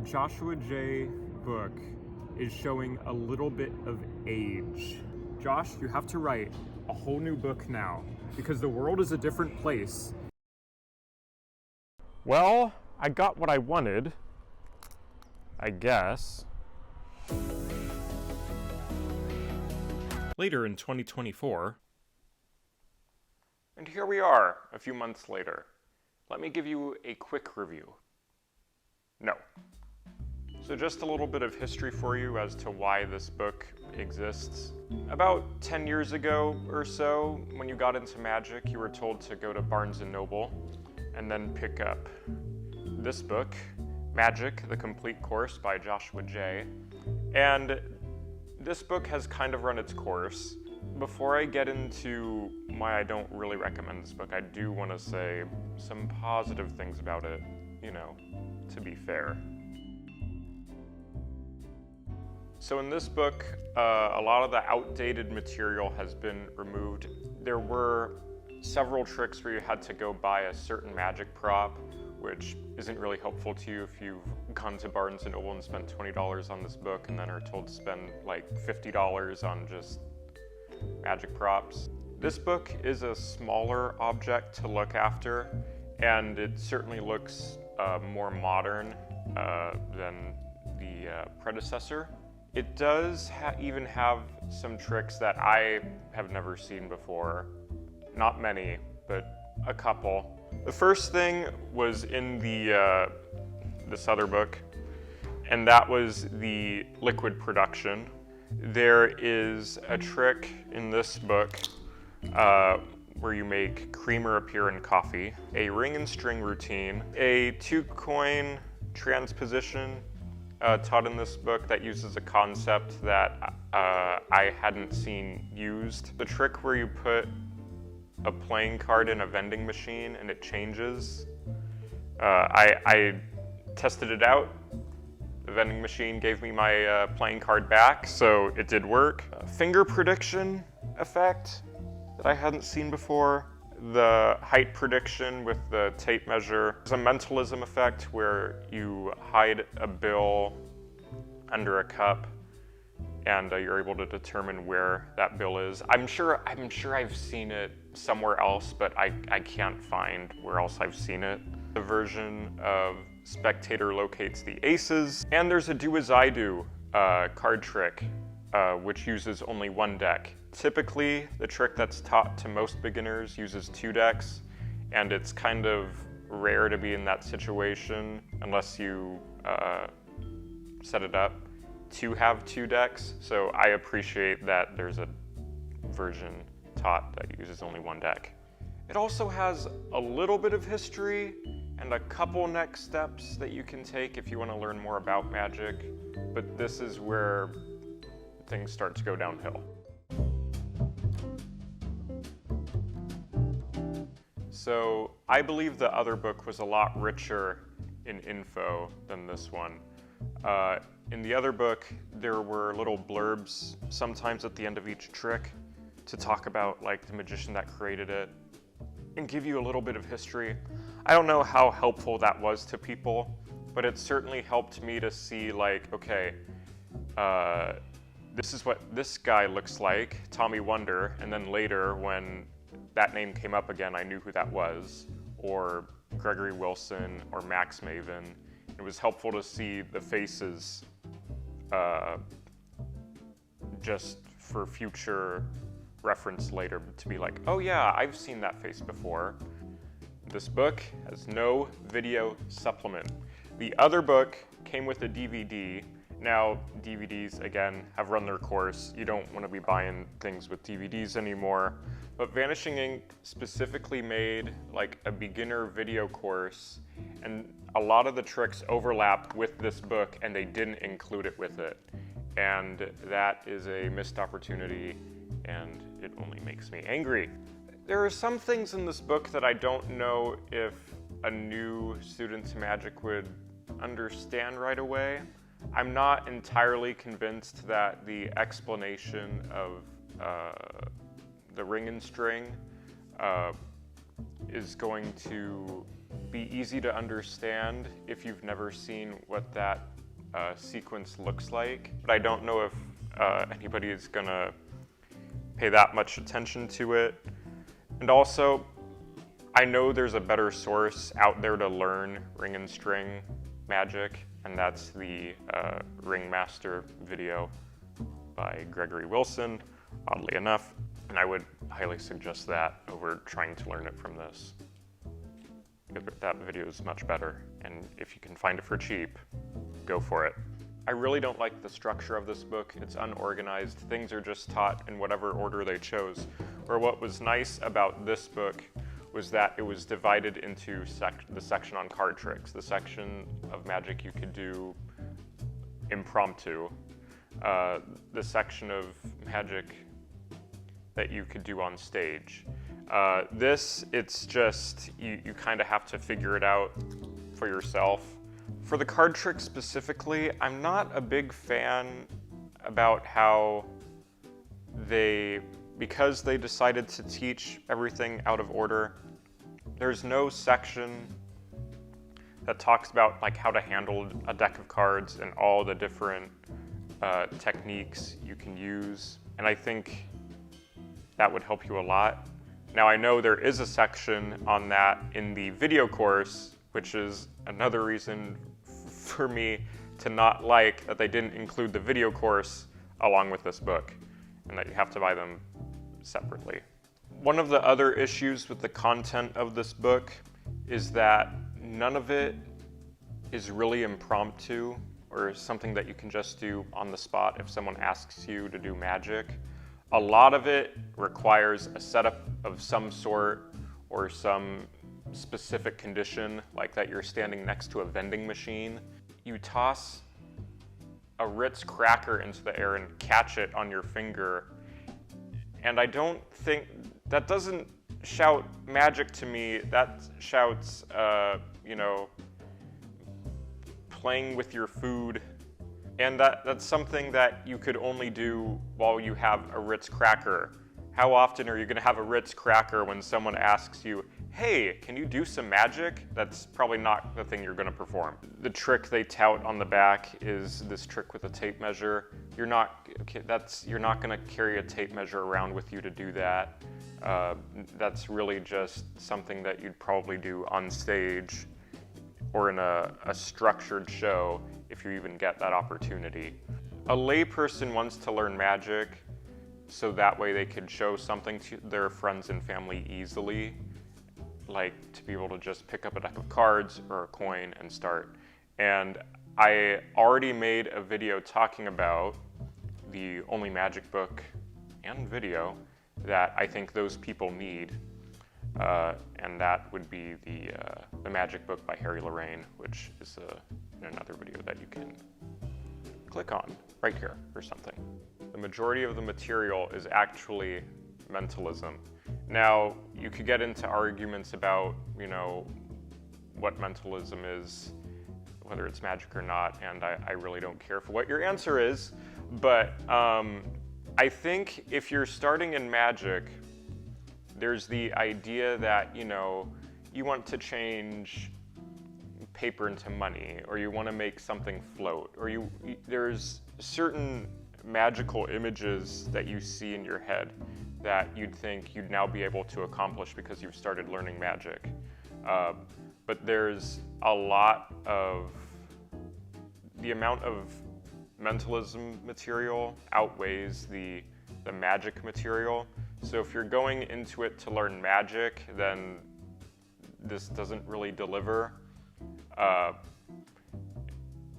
Joshua J. book is showing a little bit of age. Josh, you have to write a whole new book now because the world is a different place. Well, I got what I wanted, I guess. Later in 2024. And here we are, a few months later. Let me give you a quick review. No. So just a little bit of history for you as to why this book exists. About 10 years ago or so, when you got into magic, you were told to go to Barnes & Noble and then pick up this book, Magic, The Complete Course by Joshua J. And this book has kind of run its course. Before I get into why I don't really recommend this book, I do want to say some positive things about it, you know, to be fair. So in this book, a lot of the outdated material has been removed. There were several tricks where you had to go buy a certain magic prop, which isn't really helpful to you if you've gone to Barnes & Noble and spent $20 on this book and then are told to spend like $50 on just magic props. This book is a smaller object to look after, and it certainly looks more modern than the predecessor. It does even have some tricks that I have never seen before. Not many, but a couple. The first thing was in this other book, and that was the liquid production. There is a trick in this book where you make creamer appear in coffee, a ring and string routine, a 2-coin transposition taught in this book that uses a concept that I hadn't seen used. The trick where you put a playing card in a vending machine and it changes. I tested it out. The vending machine gave me my playing card back, so it did work. Finger prediction effect that I hadn't seen before. The height prediction with the tape measure. There's a mentalism effect where you hide a bill under a cup and you're able to determine where that bill is. I'm sure I've seen it somewhere else, but I can't find where else I've seen it. The version of spectator locates the aces, and there's a do as I do card trick, which uses only one deck. Typically, the trick that's taught to most beginners uses 2 decks, and it's kind of rare to be in that situation unless you set it up to have 2 decks. So I appreciate that there's a version taught that uses only 1 deck. It also has a little bit of history and a couple next steps that you can take if you want to learn more about magic, but this is where things start to go downhill. So I believe the other book was a lot richer in info than this one. In the other book, there were little blurbs sometimes at the end of each trick to talk about like the magician that created it and give you a little bit of history. I don't know how helpful that was to people, but it certainly helped me to see like, okay, this is what this guy looks like, Tommy Wonder, and then later when that name came up again, I knew who that was, or Gregory Wilson, or Max Maven. It was helpful to see the faces just for future reference later, to be like, oh yeah, I've seen that face before. This book has no video supplement. The other book came with a DVD. Now, DVDs, again, have run their course. You don't want to be buying things with DVDs anymore. But Vanishing Inc. specifically made like a beginner video course, and a lot of the tricks overlap with this book, and they didn't include it with it. And that is a missed opportunity, and it only makes me angry. There are some things in this book that I don't know if a new student to magic would understand right away. I'm not entirely convinced that the explanation of the ring and string is going to be easy to understand if you've never seen what that sequence looks like. But I don't know if anybody is gonna pay that much attention to it. And also, I know there's a better source out there to learn ring and string magic, and that's the Ringmaster video by Gregory Wilson, oddly enough. And I would highly suggest that over trying to learn it from this. That video is much better, and if you can find it for cheap, go for it. I really don't like the structure of this book. It's unorganized. Things are just taught in whatever order they chose. Or what was nice about this book was that it was divided into the section on card tricks, the section of magic you could do impromptu, the section of magic that you could do on stage. It's just, you kind of have to figure it out for yourself. For the card trick specifically, I'm not a big fan about how because they decided to teach everything out of order, there's no section that talks about like how to handle a deck of cards and all the different techniques you can use. And I think that would help you a lot. Now I know there is a section on that in the video course, which is another reason for me to not like that they didn't include the video course along with this book, and that you have to buy them separately. One of the other issues with the content of this book is that none of it is really impromptu or something that you can just do on the spot if someone asks you to do magic. A lot of it requires a setup of some sort or some specific condition, like that you're standing next to a vending machine. You toss a Ritz cracker into the air and catch it on your finger. And I don't think, that doesn't shout magic to me. That shouts, playing with your food. And that's something that you could only do while you have a Ritz cracker. How often are you gonna have a Ritz cracker when someone asks you, hey, can you do some magic? That's probably not the thing you're gonna perform. The trick they tout on the back is this trick with a tape measure. You're not gonna carry a tape measure around with you to do that. That's really just something that you'd probably do on stage or in a structured show if you even get that opportunity. A layperson wants to learn magic so that way they could show something to their friends and family easily, like to be able to just pick up a deck of cards or a coin and start. And I already made a video talking about the only magic book and video that I think those people need, and that would be the Magic Book by Harry Lorraine, which is another video that you can click on right here or something. The majority of the material is actually mentalism. Now, you could get into arguments about, what mentalism is, whether it's magic or not, and I really don't care for what your answer is, but I think if you're starting in magic, there's the idea that, you want to change paper into money, or you want to make something float, or there's certain magical images that you see in your head that you'd think you'd now be able to accomplish because you've started learning magic. But there's a lot of, the amount of mentalism material outweighs the magic material. So if you're going into it to learn magic, then this doesn't really deliver.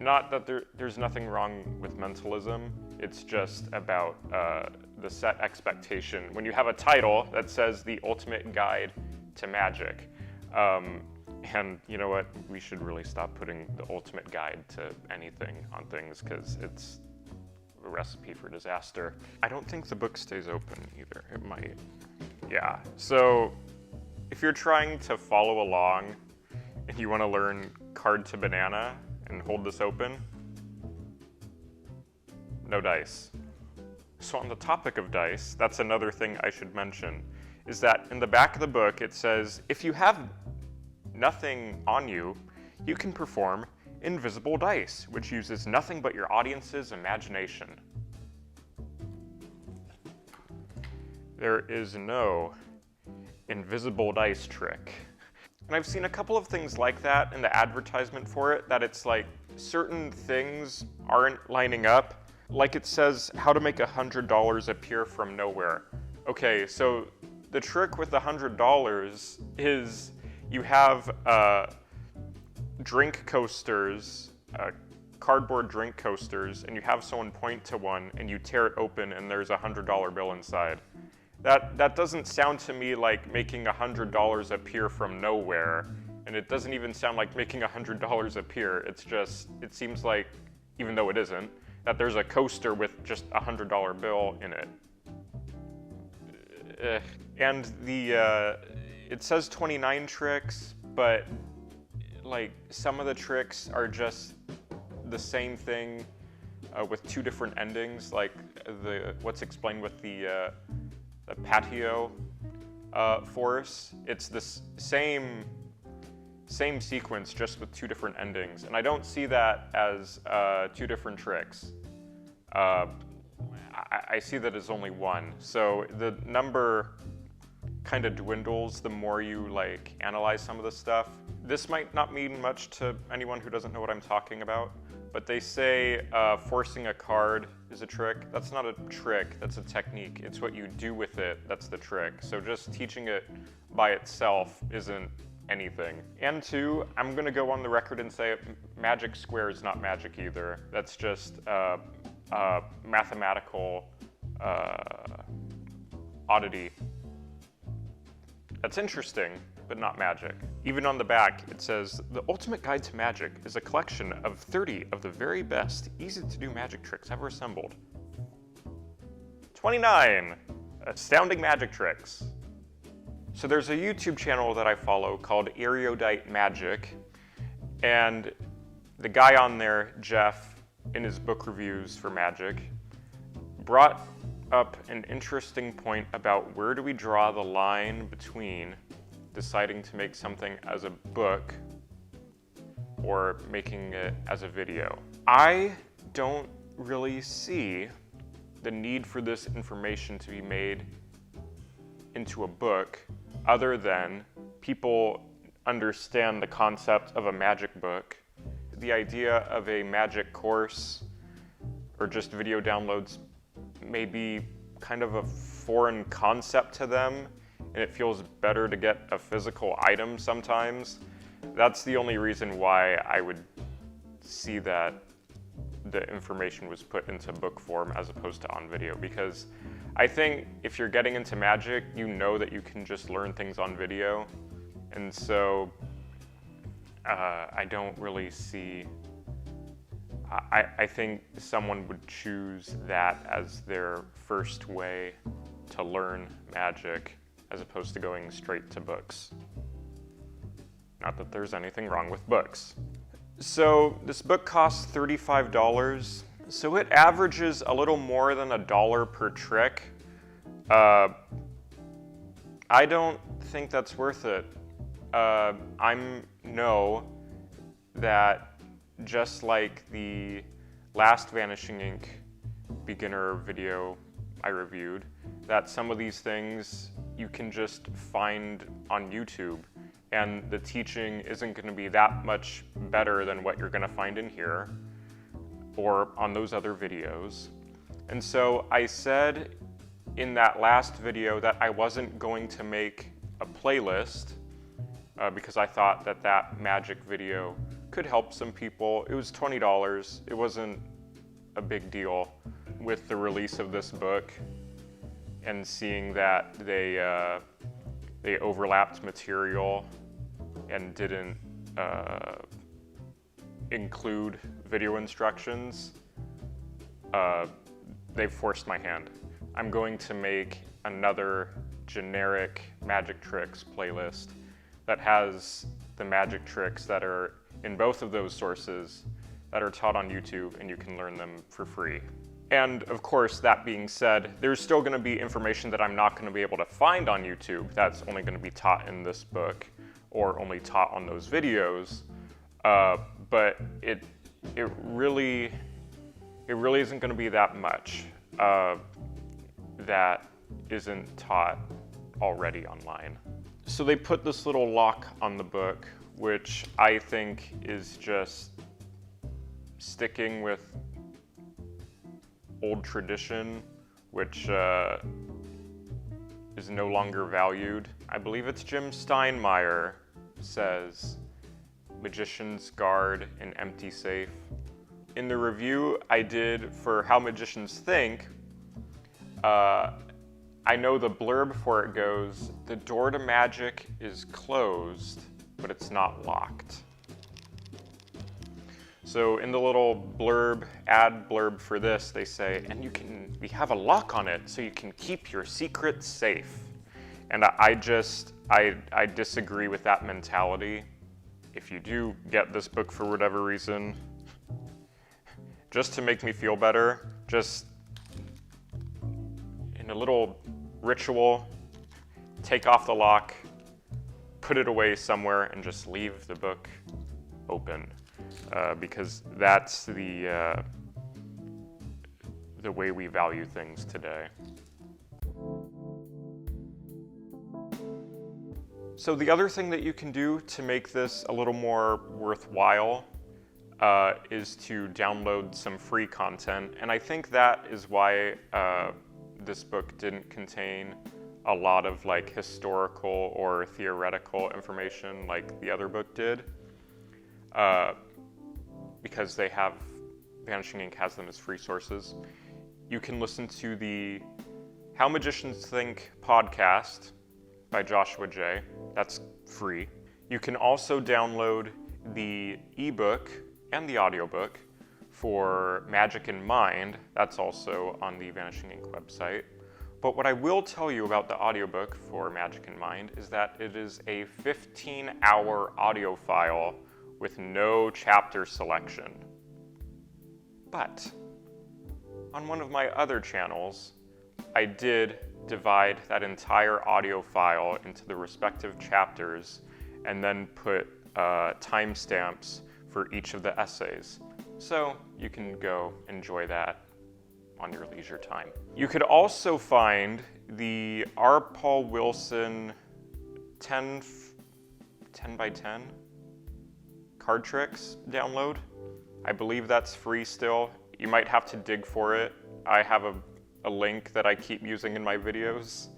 Not that there's nothing wrong with mentalism, it's just about the set expectation. When you have a title that says The Ultimate Guide to Magic, and you know what, we should really stop putting the ultimate guide to anything on things because it's a recipe for disaster. I don't think the book stays open either, it might. Yeah, so if you're trying to follow along and you want to learn card to banana and hold this open, no dice. So on the topic of dice, that's another thing I should mention, is that in the back of the book it says, if you have nothing on you, you can perform invisible dice, which uses nothing but your audience's imagination. There is no invisible dice trick. And I've seen a couple of things like that in the advertisement for it, that it's like certain things aren't lining up. Like it says how to make $100 appear from nowhere. Okay, so the trick with $100 is you have drink coasters, cardboard drink coasters, and you have someone point to one and you tear it open and there's a $100 bill inside. That doesn't sound to me like making $100 appear from nowhere, and it doesn't even sound like making $100 appear. It's just, it seems like, even though it isn't, that there's a coaster with just a $100 bill in it. And it says 29 tricks, but like some of the tricks are just the same thing with two different endings, like what's explained with the patio force. It's the same sequence, just with two different endings, and I don't see that as two different tricks. I see that as only one. So the number kind of dwindles the more you like analyze some of this stuff. This might not mean much to anyone who doesn't know what I'm talking about, but they say forcing a card is a trick. That's not a trick, that's a technique. It's what you do with it that's the trick. So just teaching it by itself isn't anything. And two, I'm gonna go on the record and say magic square is not magic either. That's just mathematical oddity. That's interesting, but not magic. Even on the back, it says, "The Ultimate Guide to Magic is a collection of 30 of the very best, easy-to-do magic tricks ever assembled." 29, astounding magic tricks. So there's a YouTube channel that I follow called Erudite Magic, and the guy on there, Jeff, in his book reviews for magic, brought up an interesting point about where do we draw the line between deciding to make something as a book or making it as a video. I don't really see the need for this information to be made into a book, other than people understand the concept of a magic book. The idea of a magic course or just video downloads may be kind of a foreign concept to them, and it feels better to get a physical item sometimes. That's the only reason why I would see that the information was put into book form as opposed to on video, because I think if you're getting into magic, you know that you can just learn things on video, and so I don't really see, I think someone would choose that as their first way to learn magic as opposed to going straight to books. Not that there's anything wrong with books. So this book costs $35, so it averages a little more than $1 per trick. I don't think that's worth it. I know that just like the last Vanishing Ink beginner video I reviewed, that some of these things you can just find on YouTube, and the teaching isn't going to be that much better than what you're going to find in here or on those other videos. And so I said in that last video that I wasn't going to make a playlist because I thought that that magic video could help some people. It was $20. It wasn't a big deal. With the release of this book and seeing that they overlapped material and didn't include video instructions, they've forced my hand. I'm going to make another generic magic tricks playlist that has the magic tricks that are in both of those sources that are taught on YouTube, and you can learn them for free. And of course, that being said, there's still going to be information that I'm not going to be able to find on YouTube that's only going to be taught in this book, or only taught on those videos, but it really isn't going to be that much that isn't taught already online. So they put this little lock on the book, which I think is just sticking with old tradition, which is no longer valued. I believe it's Jim Steinmeier says, "Magicians guard an empty safe." In the review I did for How Magicians Think, I know the blurb for it goes, "The door to magic is closed, but it's not locked." So in the little blurb, ad blurb for this, they say, we have a lock on it so you can keep your secrets safe. And I disagree with that mentality. If you do get this book for whatever reason, just to make me feel better, just in a little ritual, take off the lock, put it away somewhere, and just leave the book open. Because that's the way we value things today. So the other thing that you can do to make this a little more worthwhile is to download some free content. And I think that is why this book didn't contain a lot of like historical or theoretical information like the other book did. Because Vanishing Ink has them as free sources. You can listen to the How Magicians Think podcast by Joshua J. That's free. You can also download the ebook and the audiobook for Magic in Mind. That's also on the Vanishing Ink website. But what I will tell you about the audiobook for Magic in Mind is that it is a 15-hour audio file with no chapter selection. But on one of my other channels, I did divide that entire audio file into the respective chapters and then put timestamps for each of the essays. So you can go enjoy that on your leisure time. You could also find the R. Paul Wilson 10 by 10 card tricks download. I believe that's free still. You might have to dig for it. I have a link that I keep using in my videos,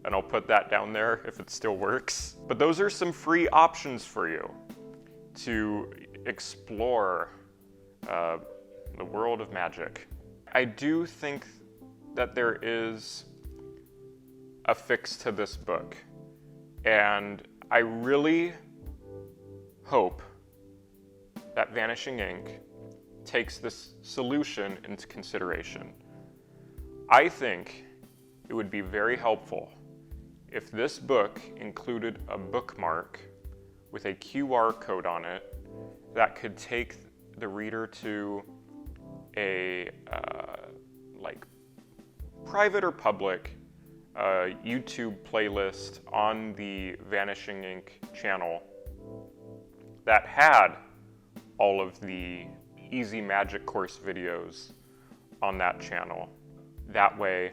and I'll put that down there if it still works. But those are some free options for you to explore the world of magic. I do think that there is a fix to this book, and I really hope that Vanishing Ink takes this solution into consideration. I think it would be very helpful if this book included a bookmark with a QR code on it that could take the reader to a like private or public YouTube playlist on the Vanishing Ink channel that had all of the Easy Magic course videos on that channel. That way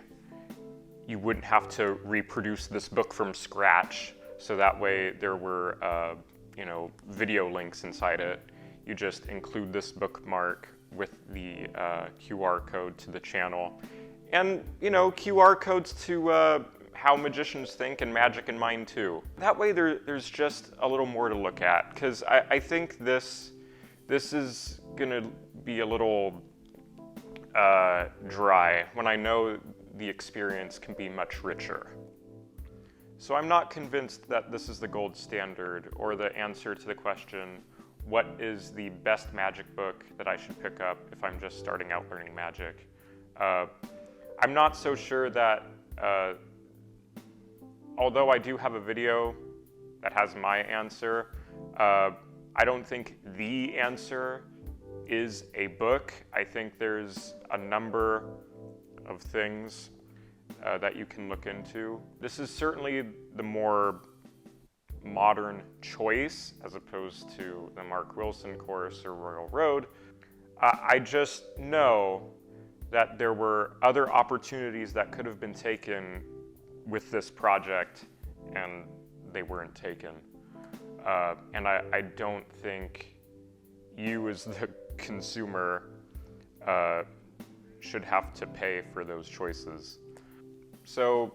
you wouldn't have to reproduce this book from scratch, so that way there were video links inside it. You just include this bookmark with the QR code to the channel, and QR codes to How Magicians Think and Magic in Mind too. That way there's just a little more to look at, because I think this is gonna be a little dry when I know the experience can be much richer. So I'm not convinced that this is the gold standard or the answer to the question, what is the best magic book that I should pick up if I'm just starting out learning magic? I'm not so sure that, although I do have a video that has my answer, I don't think the answer is a book. I think there's a number of things that you can look into. This is certainly the more modern choice as opposed to the Mark Wilson course or Royal Road. I just know that there were other opportunities that could have been taken with this project, and they weren't taken. And I don't think you as the consumer should have to pay for those choices. So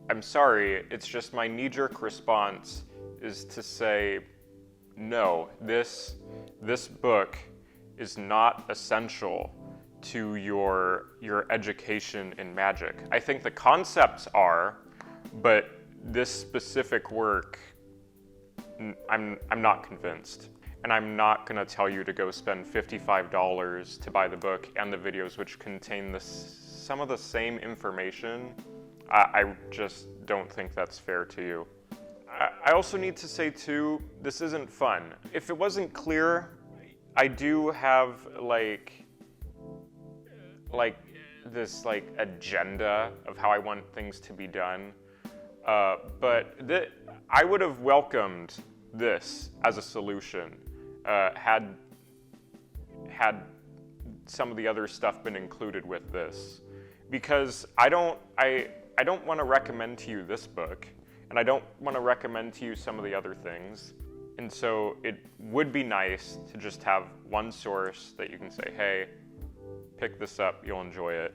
I'm sorry, it's just my knee-jerk response is to say, no, this book is not essential to your education in magic. I think the concepts are, but this specific work, I'm not convinced. And I'm not gonna tell you to go spend $55 to buy the book and the videos which contain some of the same information. I just don't think that's fair to you. I also need to say too, this isn't fun. If it wasn't clear, I do have like this agenda of how I want things to be done. But I would have welcomed this as a solution had some of the other stuff been included with this, because I don't want to recommend to you this book, and I don't want to recommend to you some of the other things. And so it would be nice to just have one source that you can say, hey, pick this up, you'll enjoy it.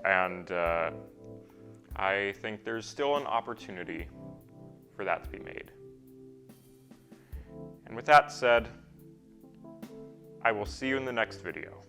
And I think there's still an opportunity for that to be made. And with that said, I will see you in the next video.